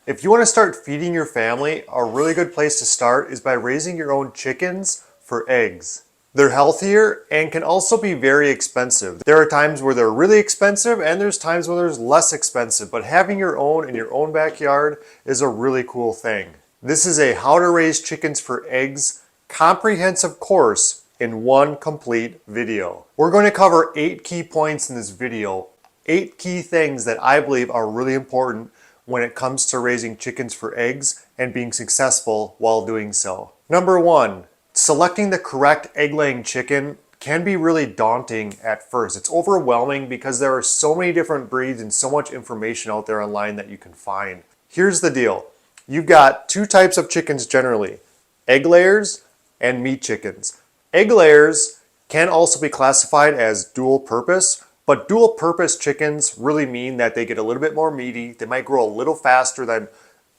If you want to start feeding your family, a really good place to start is by raising your own chickens for eggs. They're healthier and can also be very expensive. There are times where they're really expensive and there's times where there's less expensive, but having your own in your own backyard is a really cool thing. This is a how to raise chickens for eggs comprehensive course in one complete video. We're going to cover 8 key points in this video, 8 key things that I believe are really important when it comes to raising chickens for eggs and being successful while doing so. Number 1, selecting the correct egg-laying chicken can be really daunting at first. It's overwhelming because there are so many different breeds and so much information out there online that you can find. Here's the deal. You've got 2 types of chickens generally, egg layers and meat chickens. Egg layers can also be classified as dual purpose, but dual purpose chickens really mean that they get a little bit more meaty. They might grow a little faster than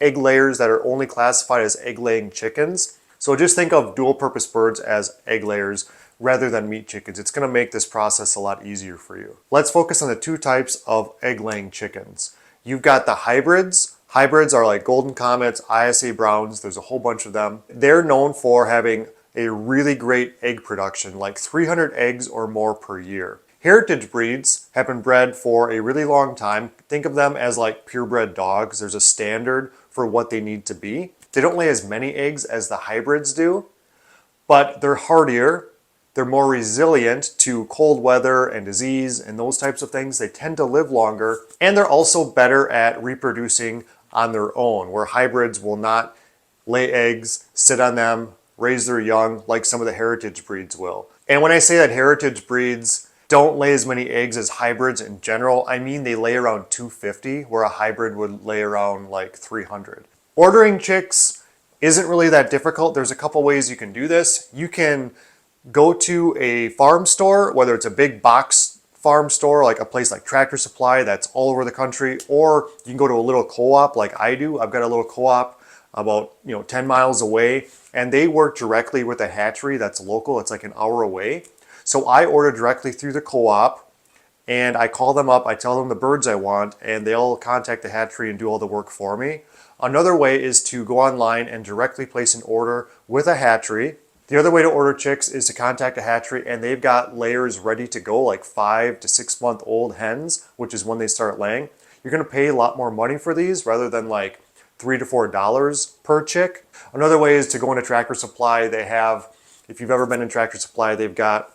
egg layers that are only classified as egg laying chickens. So just think of dual purpose birds as egg layers rather than meat chickens. It's going to make this process a lot easier for you. Let's focus on the 2 types of egg laying chickens. You've got the hybrids. Hybrids are like Golden Comets, ISA Browns. There's a whole bunch of them. They're known for having a really great egg production, like 300 eggs or more per year. Heritage breeds have been bred for a really long time. Think of them as like purebred dogs. There's a standard for what they need to be. They don't lay as many eggs as the hybrids do, but they're hardier. They're more resilient to cold weather and disease and those types of things. They tend to live longer, and they're also better at reproducing on their own, where hybrids will not lay eggs, sit on them, raise their young like some of the heritage breeds will. And when I say that heritage breeds don't lay as many eggs as hybrids in general, I mean they lay around 250, where a hybrid would lay around like 300. Ordering chicks isn't really that difficult. There's a couple ways you can do this. You can go to a farm store, whether it's a big box farm store, like a place like Tractor Supply that's all over the country, or you can go to a little co-op like I do. I've got a little co-op about 10 miles away, and they work directly with a hatchery that's local. It's like an hour away. So I order directly through the co-op, and I call them up, I tell them the birds I want, and they'll contact the hatchery and do all the work for me. Another way is to go online and directly place an order with a hatchery. The other way to order chicks is to contact a hatchery, and they've got layers ready to go, like 5 to 6 month old hens, which is when they start laying. You're going to pay a lot more money for these rather than like $3 to $4 per chick. Another way is to go into Tractor Supply. They have, if you've ever been in Tractor Supply, they've got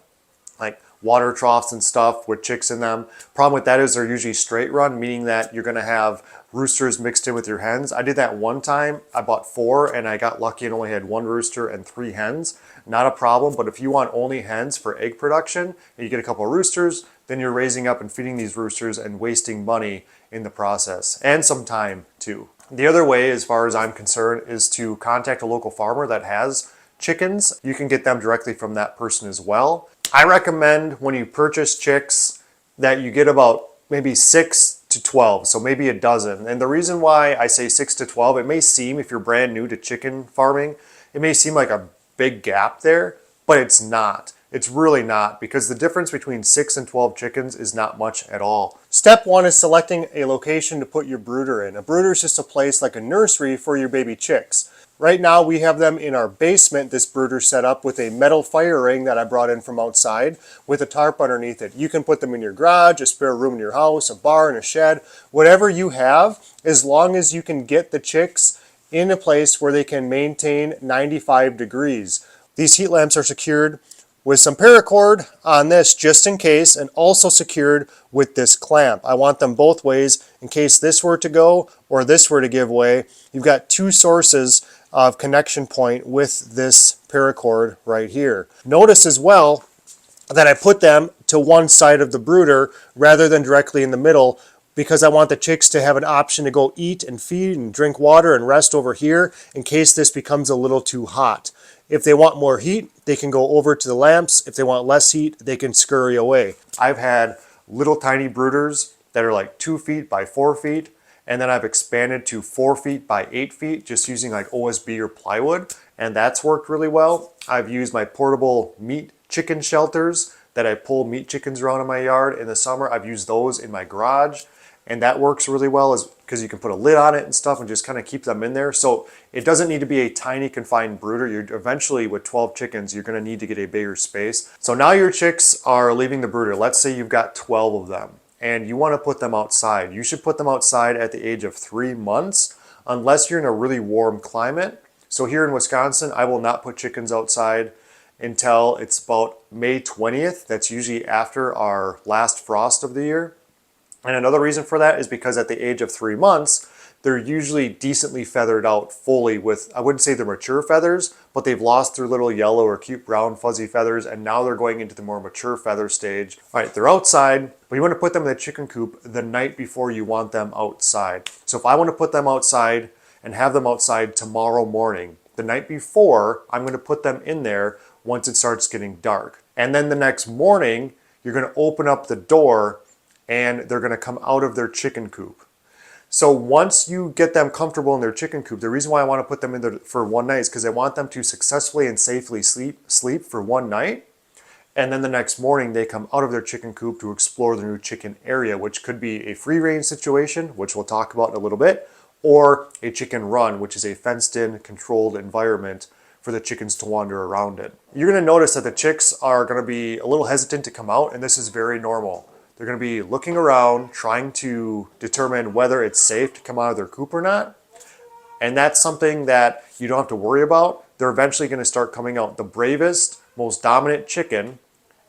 like water troughs and stuff with chicks in them. Problem with that is they're usually straight run, meaning that you're going to have roosters mixed in with your hens. I did that one time. I bought 4 and I got lucky and only had 1 rooster and 3 hens. Not a problem, but if you want only hens for egg production and you get a couple of roosters, then you're raising up and feeding these roosters and wasting money in the process and some time too. The other way, as far as I'm concerned, is to contact a local farmer that has chickens. You can get them directly from that person as well. I recommend when you purchase chicks that you get about maybe 6 to 12, so maybe a dozen. And the reason why I say 6 to 12, it may seem, if you're brand new to chicken farming, it may seem like a big gap there, but it's not. It's really not, because the difference between 6 and 12 chickens is not much at all. Step 1 is selecting a location to put your brooder in. A brooder is just a place like a nursery for your baby chicks. Right now we have them in our basement, this brooder set up with a metal fire ring that I brought in from outside with a tarp underneath it. You can put them in your garage, a spare room in your house, a barn, a shed, whatever you have, as long as you can get the chicks in a place where they can maintain 95 degrees. These heat lamps are secured with some paracord on this just in case, and also secured with this clamp. I want them both ways in case this were to go or this were to give way. You've got 2 sources of connection point with this paracord right here. Notice as well that I put them to one side of the brooder rather than directly in the middle, because I want the chicks to have an option to go eat and feed and drink water and rest over here in case this becomes a little too hot. If they want more heat, they can go over to the lamps. If they want less heat, they can scurry away. I've had little tiny brooders that are like 2 feet by 4 feet, and then I've expanded to 4 feet by 8 feet just using like OSB or plywood, and that's worked really well. I've used my portable meat chicken shelters that I pull meat chickens around in my yard in the summer. I've used those in my garage, And that works really well is because you can put a lid on it and stuff and just kind of keep them in there. So it doesn't need to be a tiny confined brooder. You're eventually with 12 chickens, you're going to need to get a bigger space. So now your chicks are leaving the brooder. Let's say you've got 12 of them and you want to put them outside. You should put them outside at the age of 3 months unless you're in a really warm climate. So here in Wisconsin, I will not put chickens outside until it's about May 20th. That's usually after our last frost of the year. And another reason for that is because at the age of 3 months, they're usually decently feathered out fully with, I wouldn't say they're mature feathers, but they've lost their little yellow or cute brown fuzzy feathers, and now they're going into the more mature feather stage. All right, they're outside, but you want to put them in the chicken coop the night before you want them outside. So if I want to put them outside and have them outside tomorrow morning, the night before, I'm going to put them in there once it starts getting dark. And then the next morning, you're going to open up the door and they're going to come out of their chicken coop. So once you get them comfortable in their chicken coop, the reason why I want to put them in there for one night is because I want them to successfully and safely sleep for one night. And then the next morning they come out of their chicken coop to explore the new chicken area, which could be a free range situation, which we'll talk about in a little bit, or a chicken run, which is a fenced in, controlled environment for the chickens to wander around in. You're going to notice that the chicks are going to be a little hesitant to come out, and this is very normal. They're going to be looking around, trying to determine whether it's safe to come out of their coop or not. And that's something that you don't have to worry about. They're eventually going to start coming out. The bravest, most dominant chicken,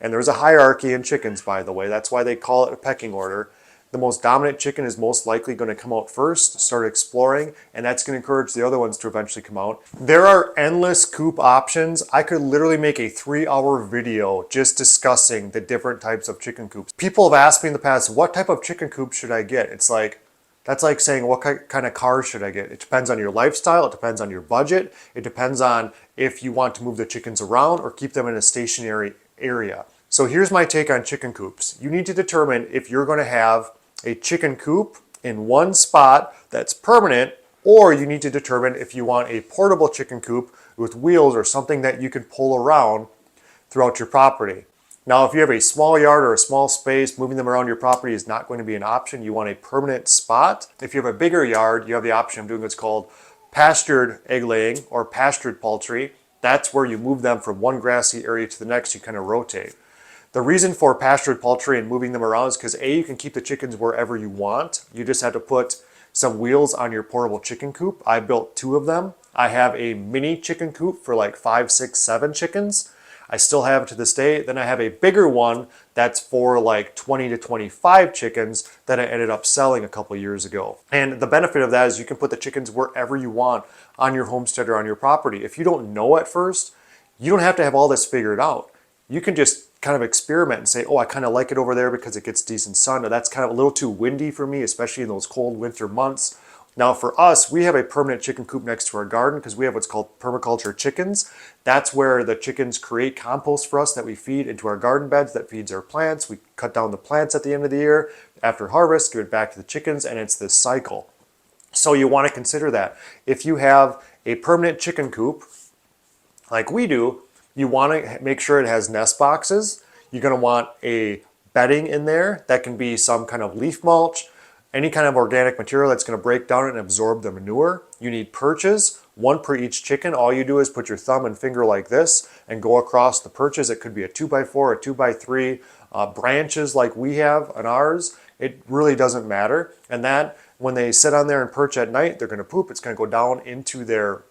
and there's a hierarchy in chickens, by the way. That's why they call it a pecking order. The most dominant chicken is most likely going to come out first, start exploring, and that's going to encourage the other ones to eventually come out. There are endless coop options. I could literally make a 3-hour video just discussing the different types of chicken coops. People have asked me in the past, what type of chicken coop should I get? It's like, that's like saying, what kind of car should I get? It depends on your lifestyle, it depends on your budget, it depends on if you want to move the chickens around or keep them in a stationary area. So here's my take on chicken coops. You need to determine if you're going to have a chicken coop in one spot that's permanent, or you need to determine if you want a portable chicken coop with wheels or something that you can pull around throughout your property. Now, if you have a small yard or a small space, moving them around your property is not going to be an option. You want a permanent spot. If you have a bigger yard, you have the option of doing what's called pastured egg laying or pastured poultry. That's where you move them from one grassy area to the next. You kind of rotate. The reason for pastured poultry and moving them around is because A, you can keep the chickens wherever you want. You just have to put some wheels on your portable chicken coop. I built 2 of them. I have a mini chicken coop for like 5, 6, 7 chickens. I still have it to this day. Then I have a bigger one that's for like 20 to 25 chickens that I ended up selling a couple years ago. And the benefit of that is you can put the chickens wherever you want on your homestead or on your property. If you don't know at first, you don't have to have all this figured out. You can just kind of experiment and say, oh, I kind of like it over there because it gets decent sun, or that's kind of a little too windy for me, especially in those cold winter months. Now for us, we have a permanent chicken coop next to our garden because we have what's called permaculture chickens. That's where the chickens create compost for us that we feed into our garden beds that feeds our plants. We cut down the plants at the end of the year. After harvest, give it back to the chickens, and it's this cycle. So you want to consider that. If you have a permanent chicken coop, like we do, you want to make sure it has nest boxes. You're going to want a bedding in there that can be some kind of leaf mulch, any kind of organic material that's going to break down and absorb the manure. You need perches, 1 per each chicken. All you do is put your thumb and finger like this and go across the perches. It could be a 2x4, a 2x3, branches like we have on ours. It really doesn't matter. And that, when they sit on there and perch at night, they're going to poop. It's going to go down into their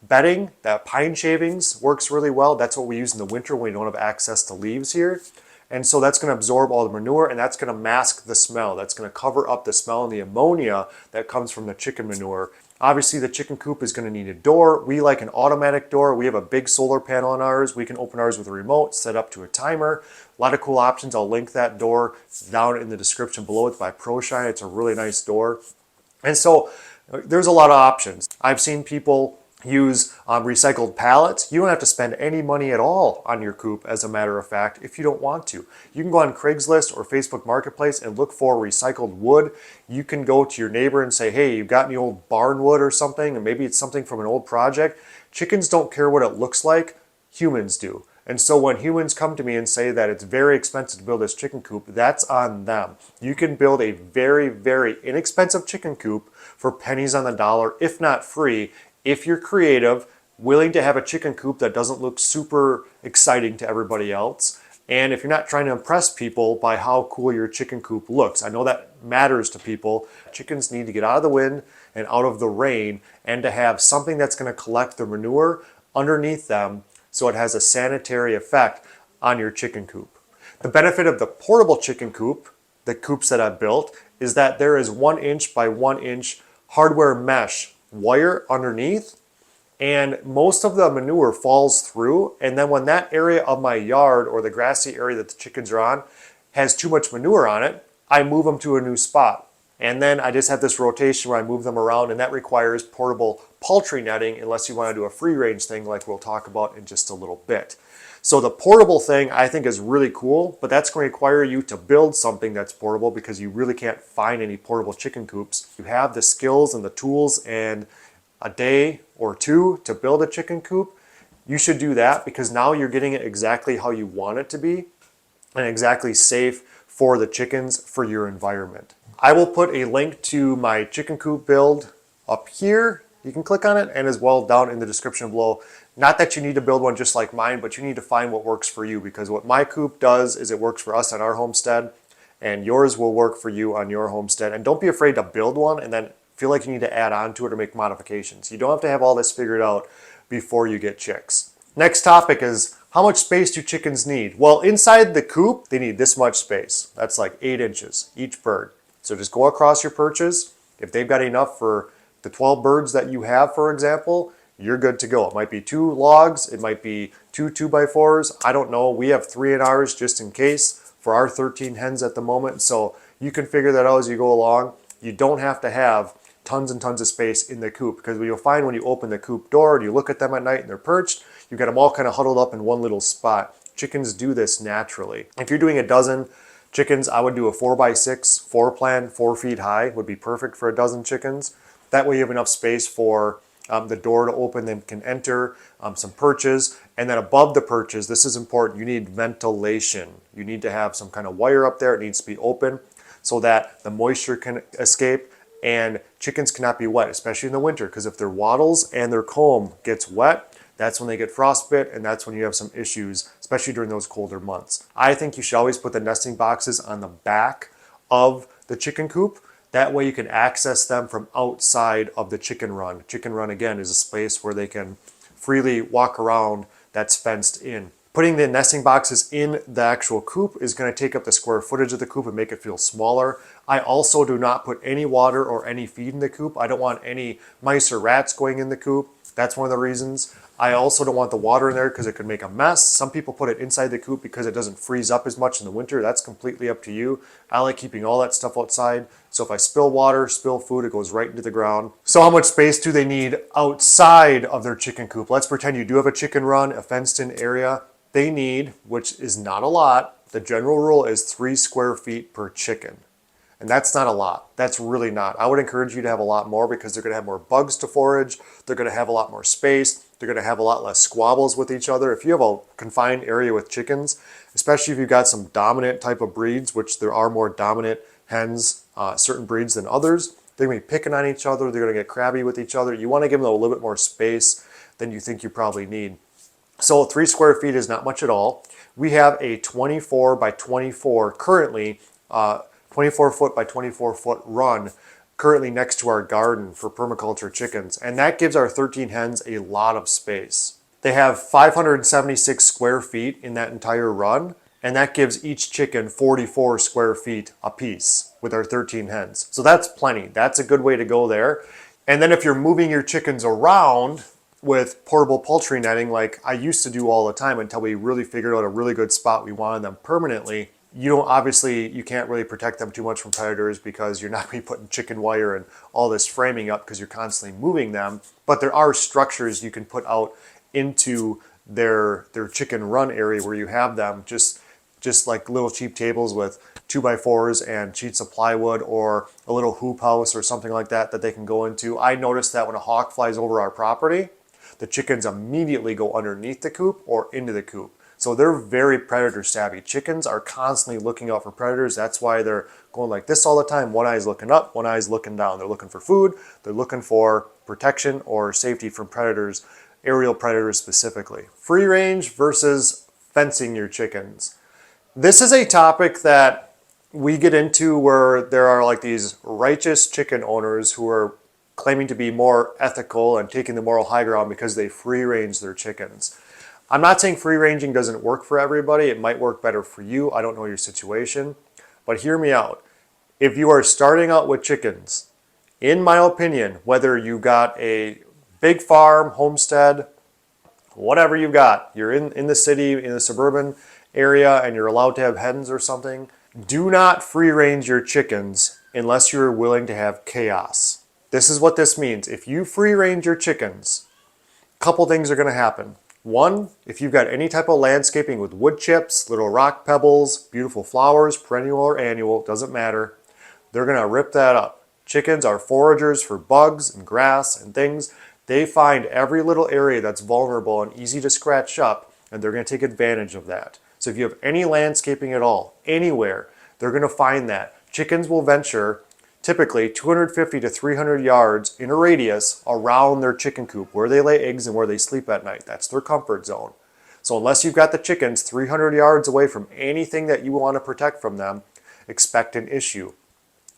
bedding. That pine shavings works really well. That's what we use in the winter when we don't have access to leaves here. And so that's going to absorb all the manure, and that's going to mask the smell. That's going to cover up the smell and the ammonia that comes from the chicken manure. Obviously, the chicken coop is going to need a door. We like an automatic door. We have a big solar panel on ours. We can open ours with a remote, set up to a timer. A lot of cool options. I'll link that door down in the description below. It's by ProShine. It's a really nice door. And so there's a lot of options. I've seen people use recycled pallets. You don't have to spend any money at all on your coop, as a matter of fact, if you don't want to. You can go on Craigslist or Facebook Marketplace and look for recycled wood. You can go to your neighbor and say, hey, you've got any old barn wood or something, and maybe it's something from an old project. Chickens don't care what it looks like, humans do. And so when humans come to me and say that it's very expensive to build this chicken coop, that's on them. You can build a very, very inexpensive chicken coop for pennies on the dollar, if not free, if you're creative, willing to have a chicken coop that doesn't look super exciting to everybody else. And if you're not trying to impress people by how cool your chicken coop looks. I know that matters to people. Chickens need to get out of the wind and out of the rain, and to have something that's going to collect the manure underneath them so it has a sanitary effect on your chicken coop. The benefit of the portable chicken coop, the coops that I've built, is that there is 1 inch by 1 inch hardware mesh wire underneath, and most of the manure falls through, and then when that area of my yard or the grassy area that the chickens are on has too much manure on it, I move them to a new spot. And then I just have this rotation where I move them around, and that requires portable poultry netting unless you want to do a free range thing like we'll talk about in just a little bit. So the portable thing I think is really cool, but that's going to require you to build something that's portable because you really can't find any portable chicken coops. You have the skills and the tools and a day or two to build a chicken coop, you should do that, because now you're getting it exactly how you want it to be and exactly safe for the chickens, for your environment. I will put a link to my chicken coop build up here. You can click on it, and as well down in the description below. Not that you need to build one just like mine, but you need to find what works for you, because what my coop does is it works for us on our homestead, and yours will work for you on your homestead. And don't be afraid to build one and then feel like you need to add on to it or make modifications. You don't have to have all this figured out before you get chicks. Next topic is, how much space do chickens need? Well, inside the coop, they need this much space. That's like 8 inches each bird. So just go across your perches. If they've got enough for the 12 birds that you have, for example, you're good to go. It might be 2 logs, it might be 2 2x4s, I don't know. We have 3 in ours just in case for our 13 hens at the moment. So you can figure that out as you go along. You don't have to have tons and tons of space in the coop, because what you'll find when you open the coop door and you look at them at night and they're perched, you've got them all kind of huddled up in one little spot. Chickens do this naturally. If you're doing a dozen chickens, I would do a 4x6 floor plan, 4 feet high would be perfect for a dozen chickens. That way you have enough space for the door to open, they can enter, some perches, and then above the perches, this is important, you need ventilation. You need to have some kind of wire up there. It needs to be open so that the moisture can escape, and chickens cannot be wet, especially in the winter, because if their wattles and their comb gets wet, that's when they get frostbite, and that's when you have some issues, especially during those colder months. I think you should always put the nesting boxes on the back of the chicken coop. That way you can access them from outside of the chicken run. Chicken run, again, is a space where they can freely walk around that's fenced in. Putting the nesting boxes in the actual coop is going to take up the square footage of the coop and make it feel smaller. I also do not put any water or any feed in the coop. I don't want any mice or rats going in the coop. That's one of the reasons. I also don't want the water in there because it could make a mess. Some people put it inside the coop because it doesn't freeze up as much in the winter. That's completely up to you. I like keeping all that stuff outside. So if I spill water, spill food, it goes right into the ground. So how much space do they need outside of their chicken coop? Let's pretend you do have a chicken run, a fenced in area. They need, which is not a lot, the general rule is 3 square feet per chicken. And that's not a lot. That's really not. I would encourage you to have a lot more, because they're going to have more bugs to forage. They're going to have a lot more space. They're going to have a lot less squabbles with each other. If you have a confined area with chickens, especially if you've got some dominant type of breeds, which there are more dominant hens, certain breeds than others, they're going to be picking on each other. They're going to get crabby with each other. You want to give them a little bit more space than you think you probably need. So 3 square feet is not much at all. We have a 24 by 24 currently, 24 foot by 24 foot run currently next to our garden for permaculture chickens. And that gives our 13 hens a lot of space. They have 576 square feet in that entire run, and that gives each chicken 44 square feet apiece with our 13 hens. So that's plenty. That's a good way to go there. And then if you're moving your chickens around with portable poultry netting, like I used to do all the time until we really figured out a really good spot we wanted them permanently, you can't really protect them too much from predators, because you're not going to be putting chicken wire and all this framing up because you're constantly moving them. But there are structures you can put out into their chicken run area where you have them just like little cheap tables with 2x4s and sheets of plywood, or a little hoop house or something like that that they can go into. I noticed that when a hawk flies over our property, the chickens immediately go underneath the coop or into the coop. So they're very predator savvy. Chickens are constantly looking out for predators. That's why they're going like this all the time. One eye's looking up, one eye's looking down. They're looking for food. They're looking for protection or safety from predators, aerial predators specifically. Free range versus fencing your chickens. This is a topic that we get into where there are like these righteous chicken owners who are claiming to be more ethical and taking the moral high ground because they free range their chickens. I'm not saying free ranging doesn't work for everybody. It might work better for you. I don't know your situation, but hear me out. If you are starting out with chickens, in my opinion, whether you got a big farm, homestead, whatever you got, you're in the city, in the suburban area, and you're allowed to have hens or something, do not free range your chickens unless you're willing to have chaos. This is what this means. If you free range your chickens, a couple things are going to happen. One, if you've got any type of landscaping with wood chips, little rock pebbles, beautiful flowers, perennial or annual, doesn't matter, they're going to rip that up. Chickens are foragers for bugs and grass and things. They find every little area that's vulnerable and easy to scratch up, and they're going to take advantage of that. So if you have any landscaping at all, anywhere, they're going to find that. Chickens will venture typically 250 to 300 yards in a radius around their chicken coop, where they lay eggs and where they sleep at night. That's their comfort zone. So unless you've got the chickens 300 yards away from anything that you want to protect from them, expect an issue.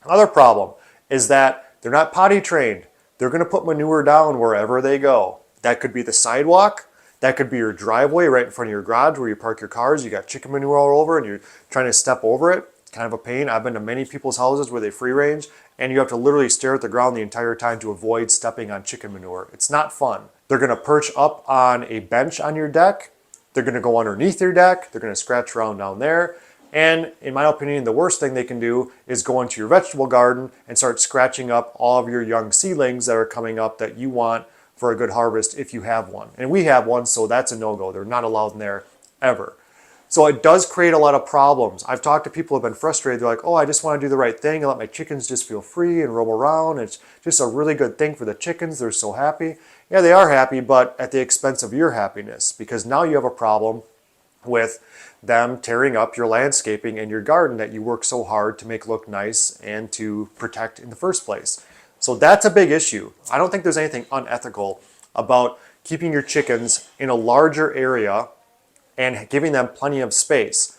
Another problem is that they're not potty trained. They're going to put manure down wherever they go. That could be the sidewalk. That could be your driveway right in front of your garage where you park your cars. You got chicken manure all over and you're trying to step over it. It's kind of a pain. I've been to many people's houses where they free range and you have to literally stare at the ground the entire time to avoid stepping on chicken manure. It's not fun. They're going to perch up on a bench on your deck. They're going to go underneath your deck. They're going to scratch around down there. And in my opinion, the worst thing they can do is go into your vegetable garden and start scratching up all of your young seedlings that are coming up that you want for a good harvest if you have one. And we have one, so that's a no-go. They're not allowed in there ever. So it does create a lot of problems. I've talked to people who have been frustrated. They're like, oh, I just want to do the right thing and let my chickens just feel free and roam around. It's just a really good thing for the chickens. They're so happy. Yeah, they are happy, but at the expense of your happiness, because now you have a problem with them tearing up your landscaping and your garden that you work so hard to make look nice and to protect in the first place. So that's a big issue. I don't think there's anything unethical about keeping your chickens in a larger area and giving them plenty of space.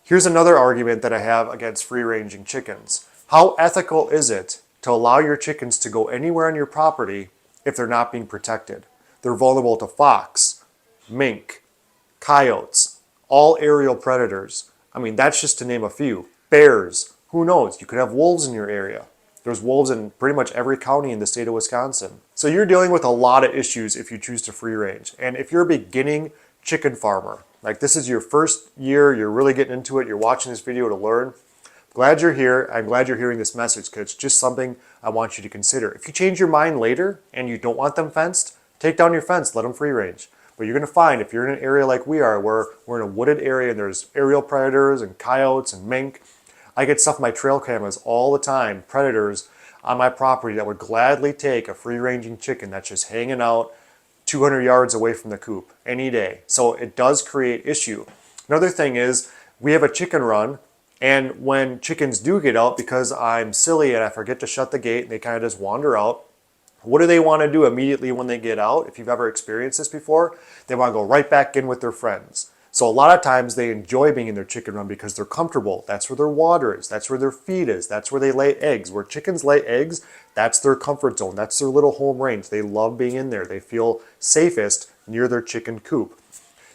Here's another argument that I have against free-ranging chickens. How ethical is it to allow your chickens to go anywhere on your property if they're not being protected? They're vulnerable to fox, mink, coyotes, all aerial predators. I mean, that's just to name a few. Bears, who knows? You could have wolves in your area. There's wolves in pretty much every county in the state of Wisconsin. So you're dealing with a lot of issues if you choose to free range. And if you're a beginning chicken farmer, like this is your first year, you're really getting into it, you're watching this video to learn, glad you're here. I'm glad you're hearing this message because it's just something I want you to consider. If you change your mind later and you don't want them fenced, take down your fence, let them free range. But you're going to find if you're in an area like we are, where we're in a wooded area and there's aerial predators and coyotes and mink, I get stuff in my trail cameras all the time, predators on my property that would gladly take a free-ranging chicken that's just hanging out 200 yards away from the coop any day. So it does create issue. Another thing is we have a chicken run, and when chickens do get out, because I'm silly and I forget to shut the gate and they kind of just wander out, what do they want to do immediately when they get out? If you've ever experienced this before, they want to go right back in with their friends. So a lot of times they enjoy being in their chicken run because they're comfortable. That's where their water is. That's where their feed is. That's where they lay eggs. Where chickens lay eggs, that's their comfort zone. That's their little home range. They love being in there. They feel safest near their chicken coop.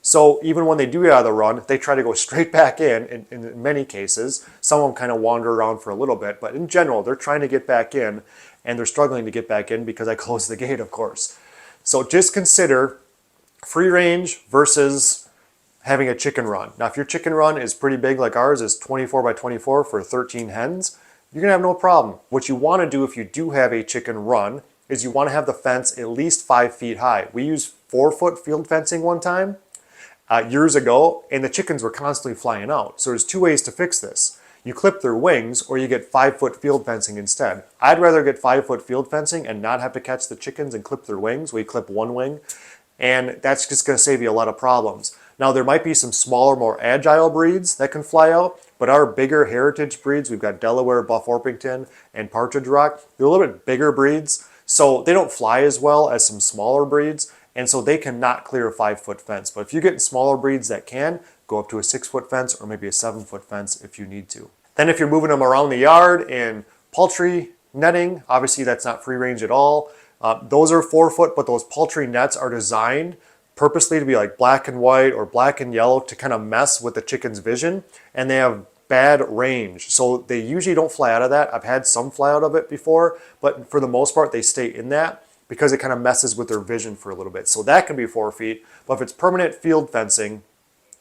So even when they do get out of the run, they try to go straight back in many cases. Some of them kind of wander around for a little bit, but in general, they're trying to get back in, and they're struggling to get back in because I closed the gate, of course. So just consider free range versus having a chicken run. Now, if your chicken run is pretty big like ours is 24 by 24 for 13 hens, you're gonna have no problem. What you wanna do if you do have a chicken run is you wanna have the fence at least 5 feet high. We used 4-foot field fencing one time years ago, and the chickens were constantly flying out. So there's 2 ways to fix this. You clip their wings or you get 5-foot field fencing instead. I'd rather get 5-foot field fencing and not have to catch the chickens and clip their wings. We clip one wing, and that's just gonna save you a lot of problems. Now there might be some smaller, more agile breeds that can fly out, but our bigger heritage breeds, we've got Delaware, Buff Orpington, and Partridge Rock, they're a little bit bigger breeds, so they don't fly as well as some smaller breeds, and so they cannot clear a 5-foot fence. But if you're getting smaller breeds that can, go up to a 6-foot fence or maybe a 7-foot fence if you need to. Then if you're moving them around the yard in poultry netting, obviously that's not free range at all. Those are 4-foot, but those poultry nets are designed purposely to be like black and white or black and yellow to kind of mess with the chicken's vision, and they have bad range. So they usually don't fly out of that. I've had some fly out of it before, but for the most part, they stay in that because it kind of messes with their vision for a little bit. So that can be 4 feet, but if it's permanent field fencing,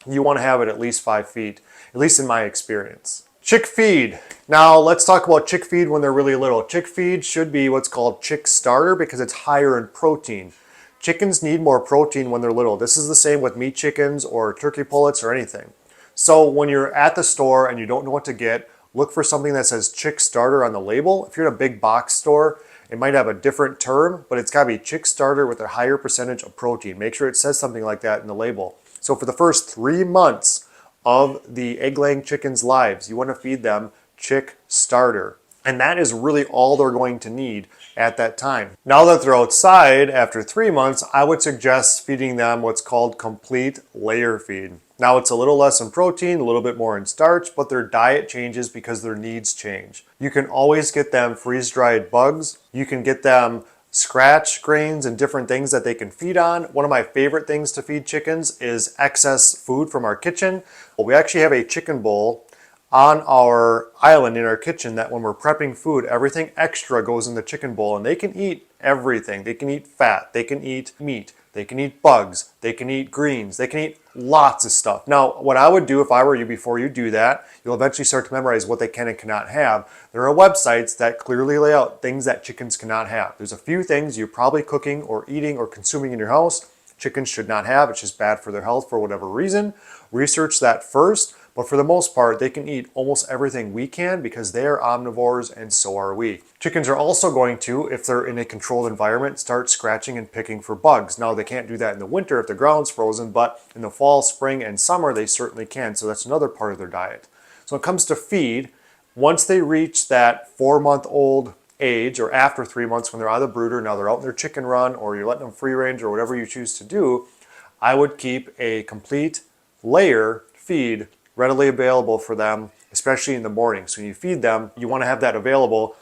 you want to have it at least 5 feet, at least in my experience. Chick feed. Now let's talk about chick feed when they're really little. Chick feed should be what's called chick starter because it's higher in protein. Chickens need more protein when they're little. This is the same with meat chickens or turkey pullets or anything. So when you're at the store and you don't know what to get, look for something that says chick starter on the label. If you're in a big box store, it might have a different term, but it's gotta be chick starter with a higher percentage of protein. Make sure it says something like that in the label. So for the first 3 months of the egg-laying chicken's lives, you wanna feed them chick starter. And that is really all they're going to need at that time. Now that they're outside after 3 months, I would suggest feeding them what's called complete layer feed. Now it's a little less in protein, a little bit more in starch, but their diet changes because their needs change. You can always get them freeze-dried bugs. You can get them scratch grains and different things that they can feed on. One of my favorite things to feed chickens is excess food from our kitchen. We actually have a chicken bowl on our island in our kitchen that when we're prepping food, everything extra goes in the chicken bowl and they can eat everything. They can eat fat, they can eat meat, they can eat bugs, they can eat greens, they can eat lots of stuff. Now, what I would do if I were you before you do that, you'll eventually start to memorize what they can and cannot have. There are websites that clearly lay out things that chickens cannot have. There's a few things you're probably cooking or eating or consuming in your house chickens should not have. It's just bad for their health for whatever reason. Research that first. But for the most part, they can eat almost everything we can because they are omnivores and so are we. Chickens are also going to, if they're in a controlled environment, start scratching and picking for bugs. Now, they can't do that in the winter if the ground's frozen, but in the fall, spring, and summer, they certainly can. So that's another part of their diet. So when it comes to feed, once they reach that 4-month-old age or after 3 months when they're out of the brooder, now they're out in their chicken run or you're letting them free range or whatever you choose to do, I would keep a complete layer feed readily available for them, especially in the morning. So when you feed them, you want to have that available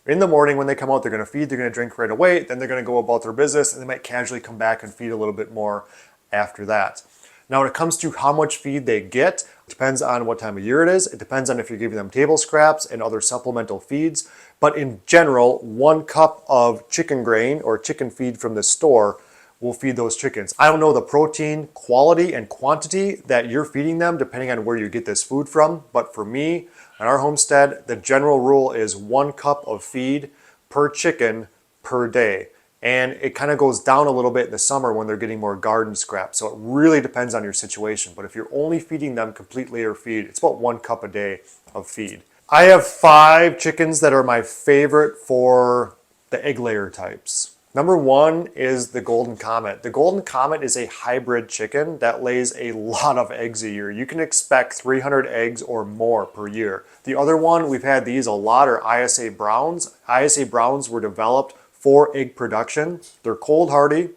in the morning when they come out. They're going to feed, they're going to drink right away, then they're going to go about their business, and they might casually come back and feed a little bit more after that. Now, when it comes to how much feed they get, it depends on what time of year it is. It depends on if you're giving them table scraps and other supplemental feeds. But in general, 1 cup of chicken grain or chicken feed from the store will feed those chickens. I don't know the protein quality and quantity that you're feeding them depending on where you get this food from, but for me, on our homestead, the general rule is 1 cup of feed per chicken per day. And it kind of goes down a little bit in the summer when they're getting more garden scraps. So it really depends on your situation. But if you're only feeding them complete layer feed, it's about 1 cup a day of feed. I have 5 chickens that are my favorite for the egg layer types. Number 1 is the Golden Comet. The Golden Comet is a hybrid chicken that lays a lot of eggs a year. You can expect 300 eggs or more per year. The other one, we've had these a lot, are ISA Browns. ISA Browns were developed for egg production. They're cold hardy,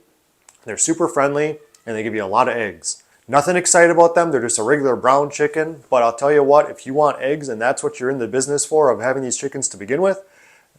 they're super friendly, and they give you a lot of eggs. Nothing exciting about them, they're just a regular brown chicken, but I'll tell you what, if you want eggs and that's what you're in the business for, of having these chickens to begin with,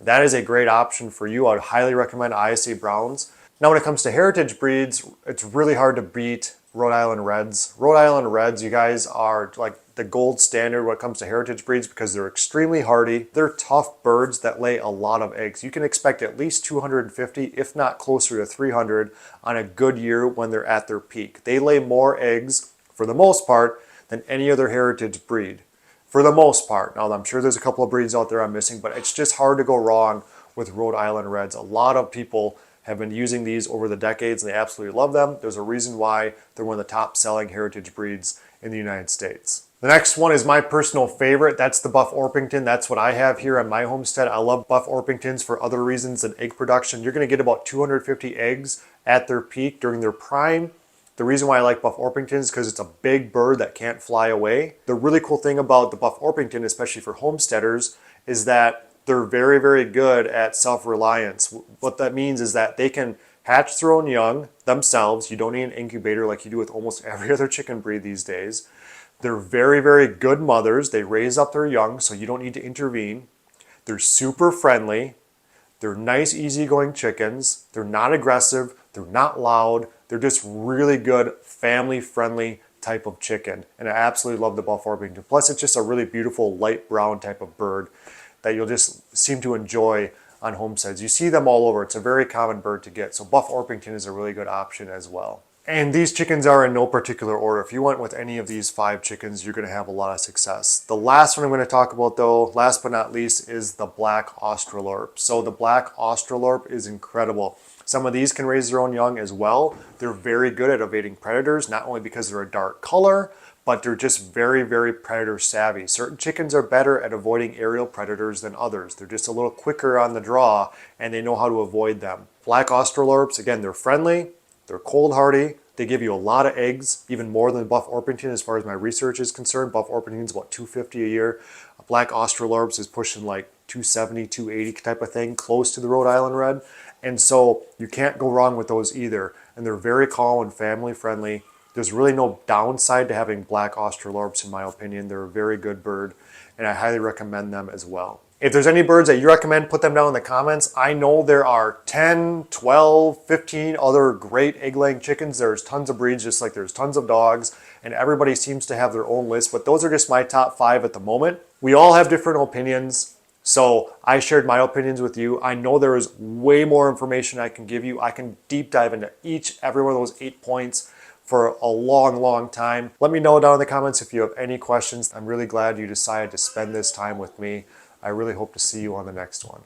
that is a great option for you. I would highly recommend ISA Browns. Now, when it comes to heritage breeds, it's really hard to beat Rhode Island Reds. Rhode Island Reds, you guys, are like the gold standard when it comes to heritage breeds because they're extremely hardy. They're tough birds that lay a lot of eggs. You can expect at least 250, if not closer to 300 on a good year when they're at their peak. They lay more eggs, for the most part, than any other heritage breed. For the most part. Now, I'm sure there's a couple of breeds out there I'm missing, but it's just hard to go wrong with Rhode Island Reds. A lot of people have been using these over the decades and they absolutely love them. There's a reason why they're one of the top selling heritage breeds in the United States. The next one is my personal favorite. That's the Buff Orpington. That's what I have here on my homestead. I love Buff Orpingtons for other reasons than egg production. You're going to get about 250 eggs at their peak during their prime. The reason why I like Buff Orpington is because it's a big bird that can't fly away. The really cool thing about the Buff Orpington, especially for homesteaders, is that they're very, very good at self-reliance. What that means is that they can hatch their own young themselves. You don't need an incubator like you do with almost every other chicken breed these days. They're very, very good mothers. They raise up their young, so you don't need to intervene. They're super friendly. They're nice, easygoing chickens. They're not aggressive. They're not loud. They're just really good, family-friendly type of chicken. And I absolutely love the Buff Orpington. Plus, it's just a really beautiful light brown type of bird that you'll just seem to enjoy on homesteads. You see them all over. It's a very common bird to get. So Buff Orpington is a really good option as well. And these chickens are in no particular order. If you went with any of these 5 chickens, you're going to have a lot of success. The last one I'm going to talk about though, last but not least, is the black Australorp. So the black Australorp is incredible. Some of these can raise their own young as well. They're very good at evading predators, not only because they're a dark color, but they're just very, very predator savvy. Certain chickens are better at avoiding aerial predators than others. They're just a little quicker on the draw and they know how to avoid them. Black Australorps, again, they're friendly. They're cold hardy. They give you a lot of eggs, even more than Buff Orpington as far as my research is concerned. Buff Orpington is about 250 a year. Black Australorps is pushing like 270, 280 type of thing, close to the Rhode Island Red. And so you can't go wrong with those either. And they're very calm and family friendly. There's really no downside to having Black Australorps in my opinion. They're a very good bird and I highly recommend them as well. If there's any birds that you recommend, put them down in the comments. I know there are 10, 12, 15 other great egg-laying chickens. There's tons of breeds, just like there's tons of dogs, and everybody seems to have their own list, but those are just my top 5 at the moment. We all have different opinions, so I shared my opinions with you. I know there is way more information I can give you. I can deep dive into every one of those 8 points for a long, long time. Let me know down in the comments if you have any questions. I'm really glad you decided to spend this time with me. I really hope to see you on the next one.